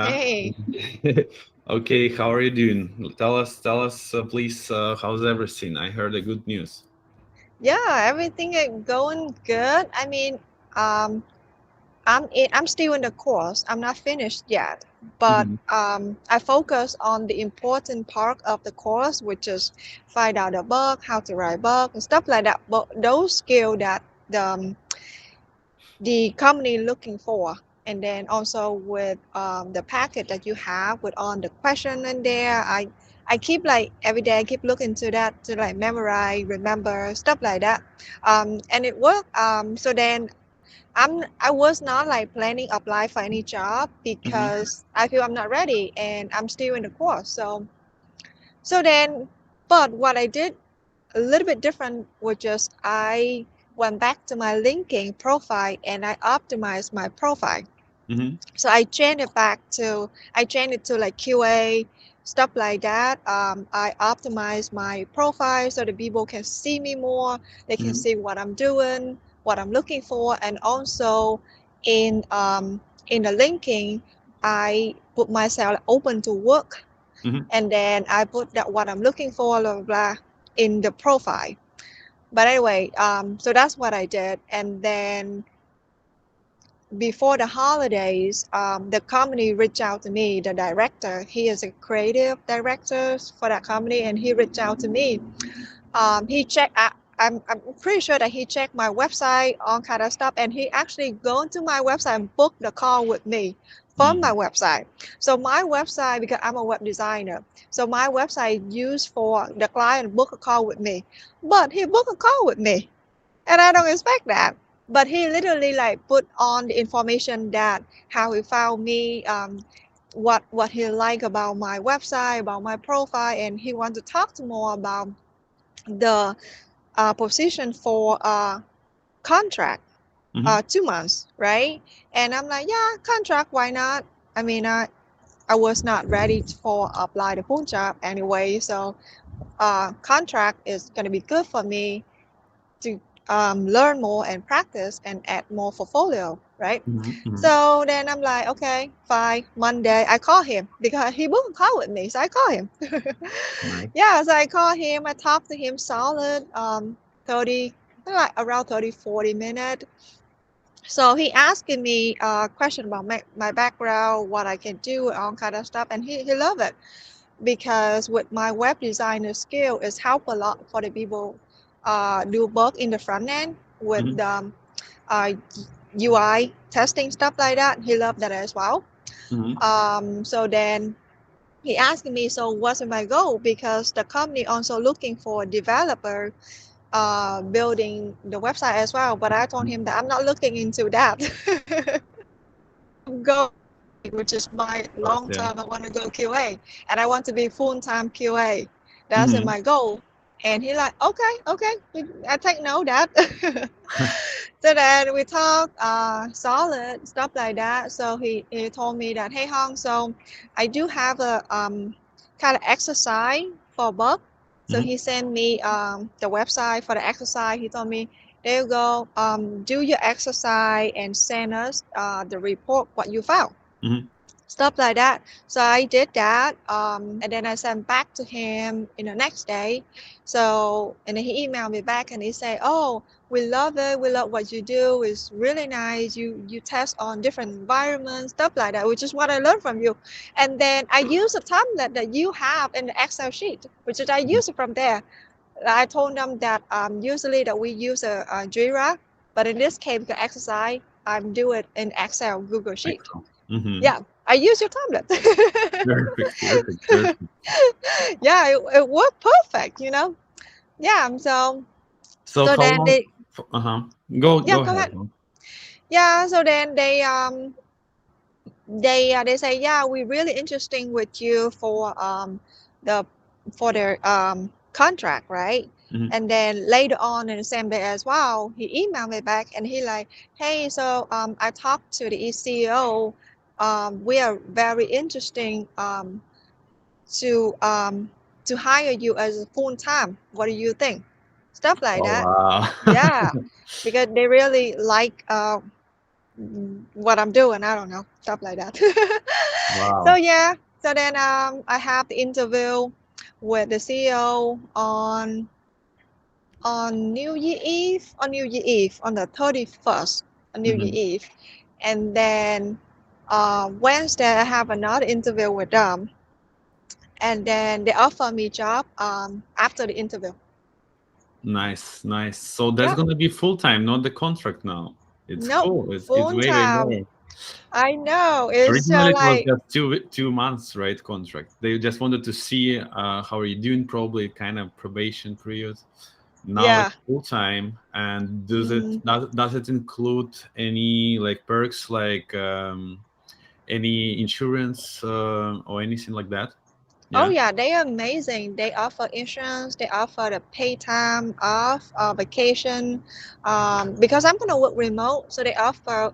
Hey, Okay, how are you doing? Tell us, please. How's everything? I heard the good news. yeah, everything is going good. Um, I'm still in the course. I'm not finished yet, but Hmm. I focus on the important part of the course, which is find out the bug, how to write bug, and stuff like that. But those skills that the company looking for, and then also with the packet that you have with all the question in there, I keep like every day I keep looking to that to like memorize, remember stuff like that, and it worked. So then I was not like planning apply for any job Hmm. because I feel I'm not ready and I'm still in the course. So then, but what I did a little bit different, which is I went back to my LinkedIn profile and I optimized my profile. Hmm. So I changed it to like QA, stuff like that. I optimize my profile so that people can see me more. They can Hmm. see what I'm doing, what I'm looking for, and also in the linking, I put myself open to work, Hmm. and then I put that what I'm looking for, blah blah, blah in the profile. But anyway, so that's what I did. And then before the holidays, the company reached out to me, the director. He is a creative director for that company, and he reached out to me. He checked, I'm pretty sure that he checked my website, all kind of stuff, and he actually go to my website and booked the call with me from my Hmm. website. So my website, because I'm a web designer, so my website used for the client book a call with me. But he booked a call with me and I don't expect that. But he literally like put on the information that how he found me, what he like about my website, about my profile, and he want to talk to more about the position for contract, Hmm. 2 months, right? And I'm like, yeah, contract, why not? I mean, I was not ready for apply the full job anyway, so contract is gonna be good for me to learn more and practice and add more portfolio, right? Hmm. So then I'm like, okay, fine. Monday, I call him because he booked a call with me. So I call him. Nice. Yeah, so I call him. I talk to him solid 30, like around 30, 40 minutes. So he asking me a question about my background, what I can do, all kind of stuff. And he loved it because with my web designer skill, it's help a lot for the people do work in the front end with Hmm. uh, UI testing stuff like that. He loved that as well. Hmm. So then he asked me, so what's my goal? Because the company also looking for a developer building the website as well. But I told him that I'm not looking into that. I'm going QA, which is my long Yeah. term. I want to go QA, and I want to be full time QA. That's Hmm. my goal. And he like, okay, okay, I take note that. So then we talk solid stuff like that. So he told me that, hey Hong, so I do have a kind of exercise for bug. So Hmm. he sent me the website for the exercise. He told me, there you go, do your exercise and send us the report what you found, Hmm. stuff like that. So I did that, and then I sent back to him in the next day. So and then he emailed me back and he said, "Oh, we love it. We love what you do. It's really nice. You test on different environments, stuff like that, which is what I learned from you." And then I use a template that you have in the Excel sheet, which is I use it from there. I told them that usually that we use a Jira, but in this case, the exercise, I'm do it in Excel Google Sheet. Excellent. Hmm. Yeah, I use your tablet. Perfect. Perfect. Perfect. Yeah, it worked perfect, Yeah, So so how then long? they Uh-huh. Go yeah, go go ahead. ahead. Yeah, so then they say, yeah, we're really interesting with you the for their contract, right? Hmm. And then later on in the same day as well, he emailed me back and he like, hey, so I talked to the CEO. We are very interesting to hire you as a full time. What do you think? Stuff like Oh that. wow. Yeah, because they really like what I'm doing. I don't know, stuff like that. So Wow. yeah, so then I have the interview with the CEO on New Year Eve, on the 31st, on New Year Mhm. Eve, and then Wednesday I have another interview with them, and then they offer me job after the interview. Nice, nice. So that's Yeah, gonna be full time, not the contract now. It's no, cool. It's full way way time. more. I know it's Originally, it was like just 2 months, right? Contract. They just wanted to see how are you doing, probably kind of probation period. Now yeah. it's full time, and Mhm. does it include any like perks, like any insurance or anything like that? Oh Yeah. yeah, they are amazing. They offer insurance. They offer the pay time off, vacation. Because I'm gonna work remote, so they offer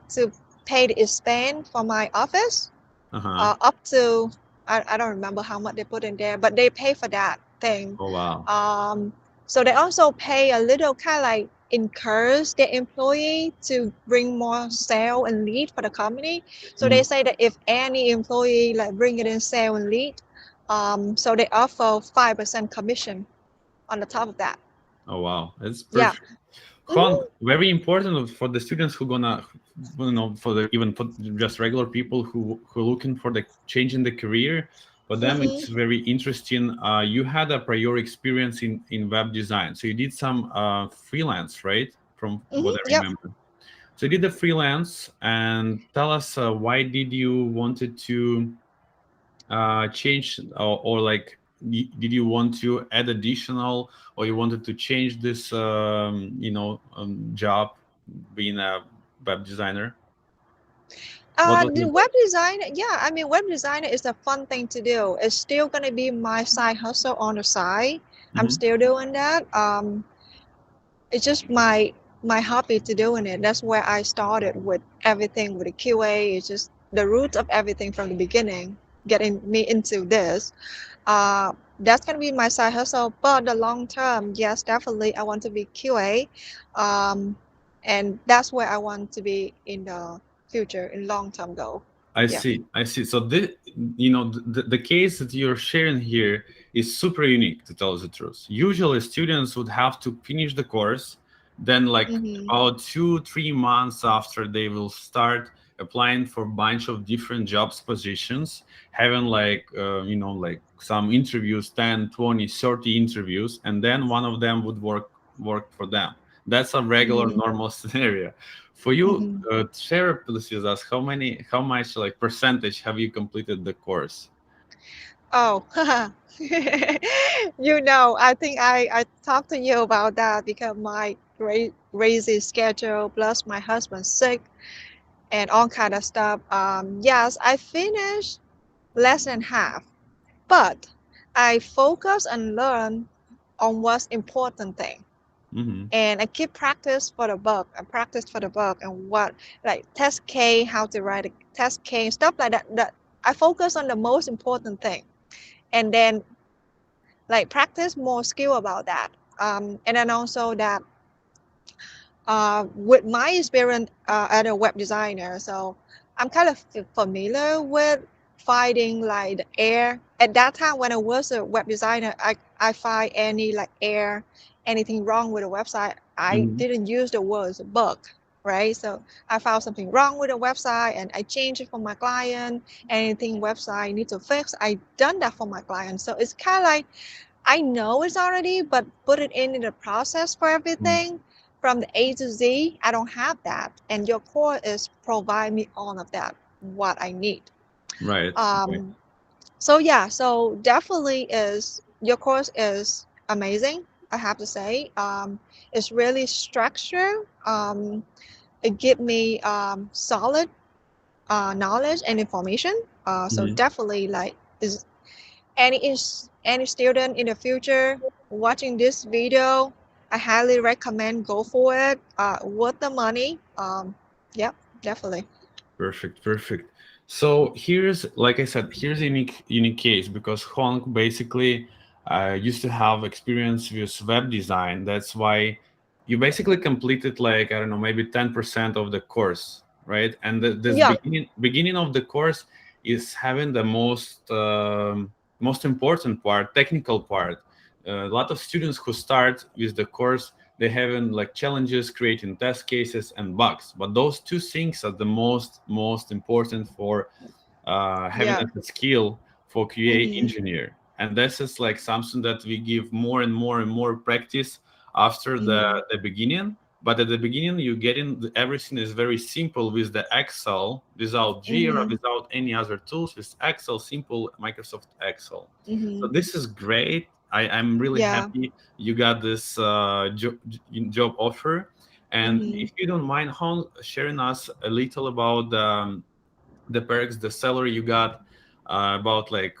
to pay the expense for my office. Uh huh. Up to I don't remember how much they put in there, but they pay for that thing. Oh wow. Um, so they also pay a little, kind of like encourage their employee to bring more sale and lead for the company. So they Mhm. say that if any employee like bring it in sale and lead, so they offer 5% commission on the top of that. Oh wow, that's Yeah. perfect. Juan, Hmm. very important for the students who gonna, for the even for just regular people who looking for the change in the career. For them, it's Hmm. very interesting. You had a prior experience in web design, so you did some freelance, right? From Hmm. what I Yep. remember. So you did the freelance, and tell us why did you wanted to change, or like did you want to add additional, or you wanted to change this job being a web designer? What was The it? web design, yeah, I mean, web designer is a fun thing to do. It's still gonna be my side hustle on the side. I'm Hmm. still doing that. It's just my hobby to doing it. That's where I started with everything with the QA. It's just the root of everything from the beginning, getting me into this. That's gonna be my side hustle. But the long term, yes, definitely, I want to be QA, um, and that's where I want to be in the future, in long term goal. I Yeah. see, I see. So this, the case that you're sharing here is super unique, to tell the truth. Usually students would have to finish the course, then like Mm-hmm. about 2 3 months after, they will start applying for a bunch of different jobs positions, having like like some interviews, 10 20 30 interviews, and then one of them would work for them. That's a regular Mm-hmm. normal scenario. For you, Mm-hmm. share please with us how much like percentage have you completed the course? Oh, I think I talked to you about that because my crazy schedule plus my husband's sick and all kind of stuff. Yes, I finished less than half, but I focus and learn on what's important thing. Hmm. And I keep practice for the book. I practice for the book and what like test case, how to write a test case, stuff like that. That I focus on the most important thing, and then like practice more skill about that. And then also that with my experience as a web designer, so I'm kind of familiar with finding like the error. At that time when I was a web designer, I find any like error, anything wrong with a website. I Hmm. didn't use the words bug, right? So I found something wrong with the website and I changed it for my client. Anything website need to fix, I done that for my client. So it's kind of like I know it's already, but put it in the process for everything from the A to Z. I don't have that, and your core is provide me all of that what I need. Right, right. Um, so yeah, so definitely is your course is amazing. I have to say, it's really structured. It give me solid knowledge and information. So Mhm. definitely like is any student in the future watching this video, I highly recommend go for it. Worth the money. Yep, definitely. Perfect, perfect. So here's, like I said, here's a unique case because Honk basically used to have experience with web design. That's why you basically completed like, I don't know, maybe 10% of the course, right? And this Yeah. beginning of the course is having the most important part, technical part. A lot of students who start with the course, they having like challenges creating test cases and bugs, but those two things are the most important for having Yeah. as a skill for QA Mm-hmm. engineer. And this is like something that we give more and more and more practice after Mm-hmm. the beginning. But at the beginning, you get in everything is very simple with the Excel, without Jira, Mm-hmm. without any other tools, with Excel, simple Microsoft Excel. So Mm-hmm. this is great. I'm really Yeah. happy you got this job offer. And Mm-hmm. if you don't mind, Han, sharing us a little about the perks, the salary you got, about like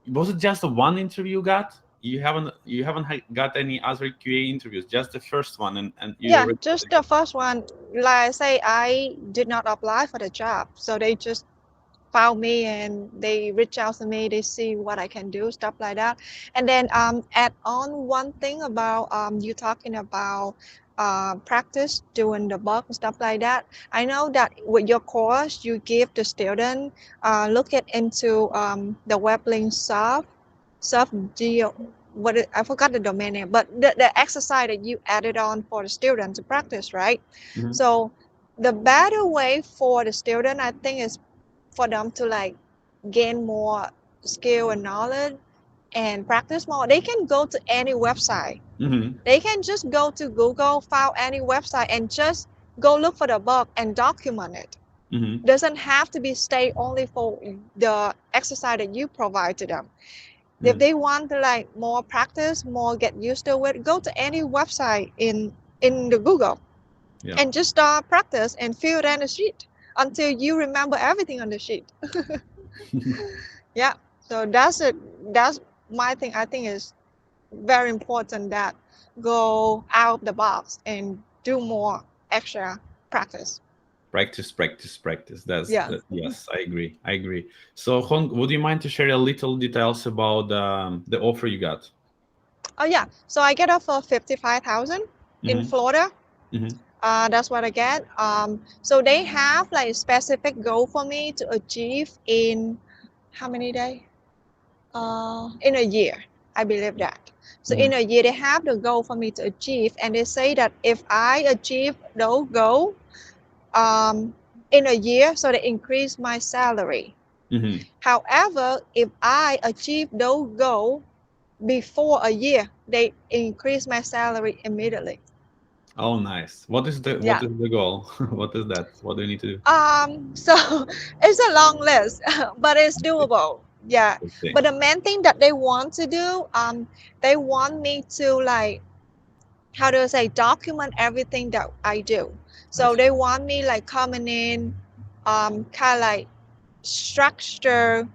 was it just the one interview you got? You haven't got any other QA interviews, just the first one, and you Yeah, already got the just the job. first one. Like I say, I did not apply for the job, so they just found me and they reach out to me. They see what I can do, stuff like that. And then add on one thing about you talking about practice doing the bug and stuff like that. I know that with your course, you give the student look at into the web link soft geo. I forgot the domain name, but the exercise that you added on for the student to practice, right? Mhm. So the better way for the student, I think, is for them to like gain more skill and knowledge and practice more. They can go to any website. Mhm. They can just go to Google, find any website, and just go look for the bug and document it. Mhm. Doesn't have to be stay only for the exercise that you provide to them. If Mhm. they want to like more practice, more get used to it, go to any website in the Google Yeah. and just start practice and fill it in the sheet until you remember everything on the sheet. Yeah. So that's it. That's my thing. I think is very important that go out of the box and do more extra practice. Practice, practice, practice. Yeah. Yes, I agree. I agree. So, Hong, would you mind to share a little details about the offer you got? Oh yeah. So I get off for 55,000 in Hmm. Florida. Hmm. That's what I get. So they have like specific goal for me to achieve in how many days? In a year, I believe that. So Hmm. in a year, they have the goal for me to achieve, and they say that if I achieve those goal um, in a year, so they increase my salary. Hmm. However, if I achieve those goal before a year, they increase my salary immediately. Oh, nice. What Yeah. is the goal? What is that? What do you need to do? So it's a long list, but it's doable. Yeah. Let's see. But the main thing that they want to do, they want me to like, how do I say, document everything that I do. I So see. they want me like coming in, kind of like structure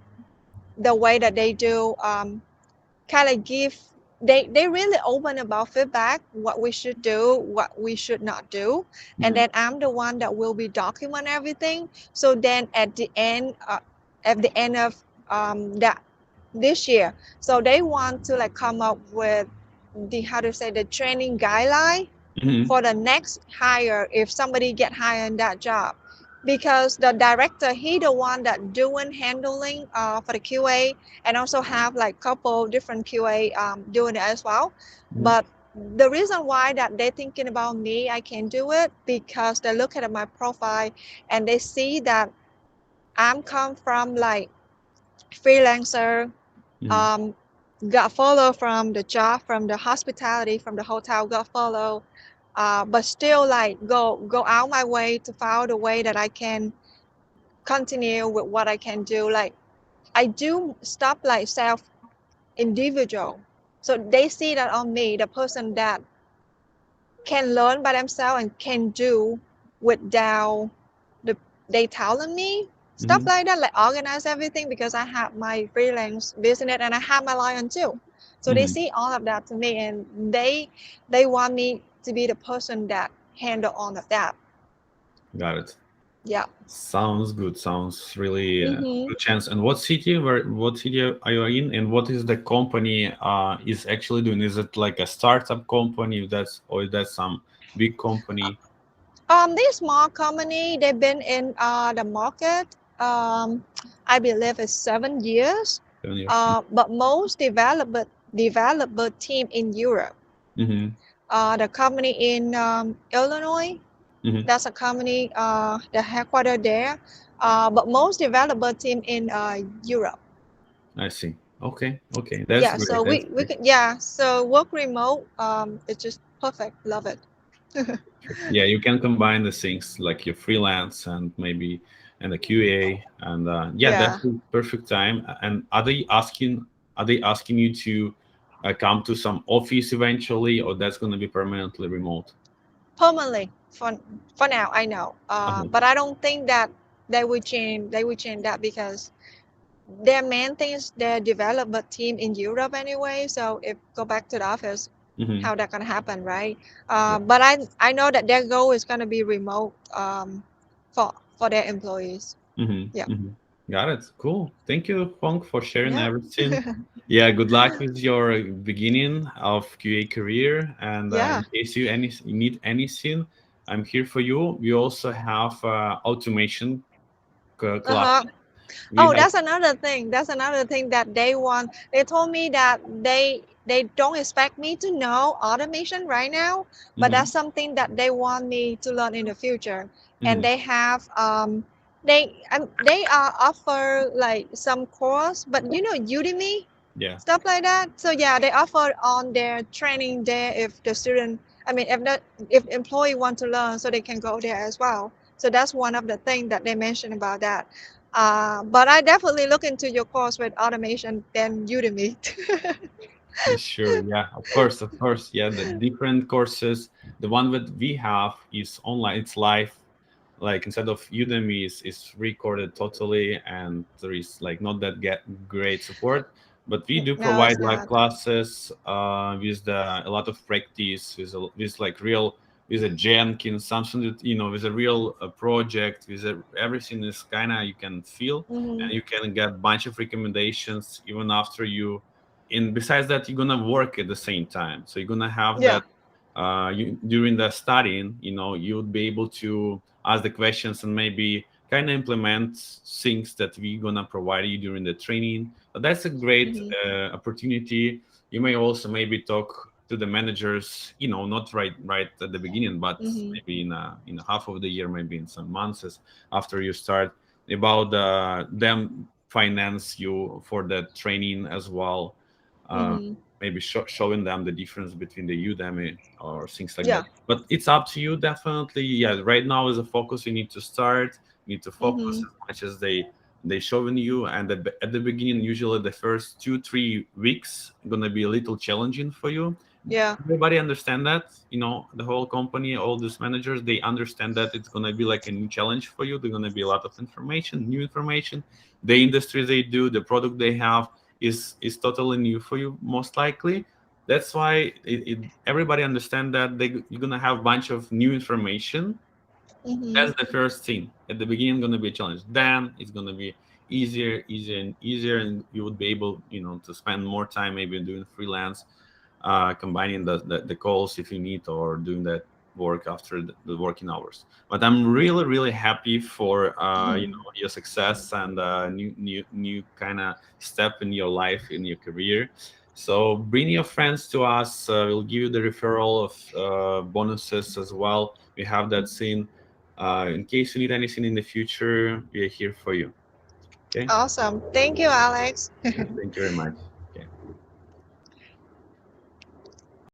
the way that they do, kind of give. They really open about feedback, what we should do, what we should not do, and Hmm. then I'm the one that will be document everything. So then at the end of that this year, so they want to like come up with the how to say the training guideline Hmm. for the next hire if somebody get hired in that job, because the director he the one that doing handling for the QA, and also have like couple different QA doing it as well. Hmm. But the reason why that they're thinking about me, I can do it because they look at my profile and they see that I'm come from like freelancer, Hmm. um, got follow from the job, from the hospitality, from the hotel, got follow, but still like go out my way to find a way that I can continue with what I can do. Like I do stuff like self individual, so they see that on me, the person that can learn by themselves and can do without the they telling me stuff Hmm. like that, like organize everything because I have my freelance business and I have my lion too. So they Hmm. see all of that to me and they want me to be the person that handle all of that. Got it. Yeah. Sounds good. Sounds really Mm-hmm. good chance. And what city? What city are you in? And what is the company is actually doing? Is it like a startup company? That's or is that some big company? This small company, they've been in the market, I believe it's 7 years. 7 years. But most developer team in Europe. Mm-hmm. The company in Illinois, Mm-hmm. that's a company, the headquarters there. But most developer team in Europe. I see. Okay. Okay. That's Yeah, great. so That's we great. can, yeah, so work remote, it's just perfect. Love it. Yeah, you can combine the things like your freelance and maybe and the QA and yeah, Yeah, that's the perfect time. And are they asking you to come to some office eventually, or that's going to be permanently remote? permanently for now, I know. Uh-huh. But I don't think that they will change that because their main thing is their developer team in Europe anyway. So if go back to the office, Hmm. how that gonna happen, right? Yeah. But I know that their goal is gonna be remote for their employees. Hmm. Yeah. Hmm. Got it. Cool. Thank you, Fong, for sharing Yeah. everything. Yeah, good luck with your beginning of QA career. And Yeah. in case you need anything, I'm here for you. We also have automation class. Uh-huh. We Oh, have. that's another thing. That's another thing that they want. They told me that they don't expect me to know automation right now, but Hmm. that's something that they want me to learn in the future. And Hmm. they have they offer like some course, but Udemy Yeah. stuff like that. So yeah, they offer on their training there if the student, I mean, if employee want to learn, so they can go there as well. So that's one of the things that they mentioned about that. But I definitely look into your course with automation than Udemy. Sure. Yeah. Of course. Of course. Yeah. The different courses. The one that we have is online. It's live. Like instead of Udemy is recorded totally, and there is like not that get great support. But we do No, it's provide live not. classes with a lot of practice with like real with a Jenkins, something that with a real project everything is kind of you can feel, Hmm. and you can get a bunch of recommendations even after you. And besides that, you're gonna work at the same time, so you're gonna have Yeah. that during the studying, you would be able to ask the questions and maybe kind of implement things that we're gonna provide you during the training. But that's a great Hmm. opportunity. You may also maybe talk to the managers, not right at the beginning, but Hmm. maybe in a half of the year, maybe in some months after you start, about them finance you for the training as well. Uh, Hmm. Maybe showing them the difference between the Udemy or things like Yeah. that. But it's up to you, definitely. Yeah, right now is a focus. You need to start. You need to focus Hmm. as much as they showing you. And at the beginning, usually the first 2-3 weeks gonna be a little challenging for you. Yeah. Everybody understand that. The whole company, all these managers, they understand that it's gonna be like a new challenge for you. There's gonna be a lot of information, new information. The industry they do, the product they have is totally new for you, most likely. That's why everybody understand that you're gonna have a bunch of new information. Hmm. That's the first thing. At the beginning, gonna be a challenge. Then it's gonna be easier, easier, and easier, and you would be able, to spend more time maybe doing freelance, combining the calls if you need, or doing that work after the working hours. But I'm really, really happy for Hmm. your success and new kind of step in your life, in your career. So bring your friends to us. We'll give you the referral of bonuses as well. We have that scene. In case you need anything in the future, we are here for you. Okay. Awesome. Thank you, Alex. Thank you very much.